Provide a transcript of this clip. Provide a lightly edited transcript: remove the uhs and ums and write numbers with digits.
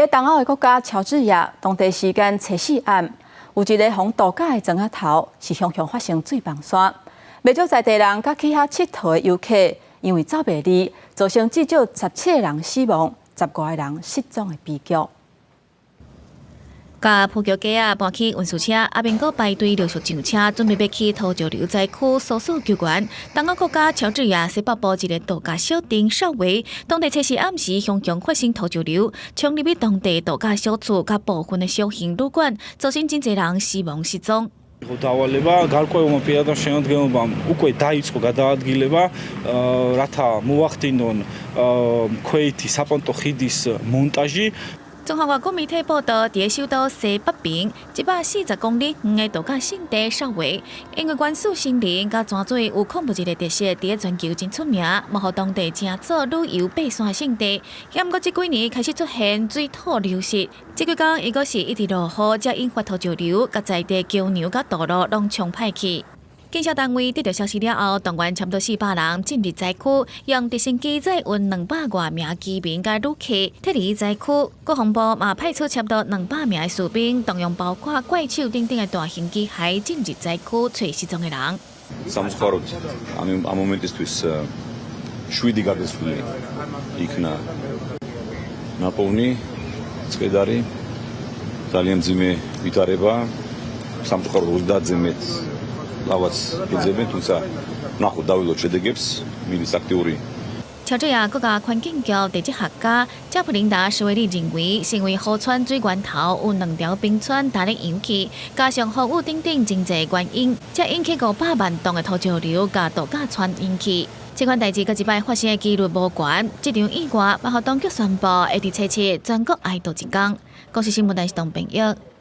在东欧的国家乔治亚，当地时间初4暗，有一个防度假的庄仔头是凶发生水崩山，不少在地人甲去遐佚佗的游客，因为走袂离，造成至少17个人死亡，10多个人失踪的悲剧。 甲普桥街啊搬去运输车，阿边个排队陆续上车，准备要去土石流灾区搜索救援。东欧国家乔治亚西北部一个度假小镇绍维，当地初4暗时汹涌发生土石流，冲入去当地度假小厝甲部分的小型旅馆，造成真侪人死亡失踪。 დავალება გარკვეულმა პირადам შემადგენლობამ უკვე დაიწყო გადაადგილება, რათა მოახდინონ ქვეითი საპონტო ხიდის მონტაჟი. 中华外国媒体报道，伫首都西北边140公里远的度假胜地绍维，因为原始森林甲泉水有恐怖一个特色，伫全球真出名，幕后当地正做旅游爬山的胜地。不过这几年开始出现水土流失，这几天伊阁是一直落雨，才引发土石流，甲在地桥梁甲道路拢冲歹去。 警消单位得到消息了后，动员差不多400人进入灾区，用直升机载运200多名居民甲旅客撤离灾区。国防部嘛派出差不多200名士兵，动用包括怪手等等的大型机械进入灾区找失踪的人。სამწუხაროდ ამ მომენტისთვის 7 გარდაცვლილი იქნა ნაპოვნი, წედარი, ძალიან მძიმე ვითარება, სამწუხაროდ 30-ზე მეტ 老子这边都在拿回到了这个民事актив리。乔治亚国家环境局地质学家加普林达·史维利认为，是因为河川水源头有2条冰川大力涌起，加上风雨等等真侪原因，才引起500万吨的土石流，甲度假村引起。这款代志甲一摆发生的几率无悬。这场意外，幕后当局宣布，会伫初7全国哀悼1天。国视新闻台是董炳玉。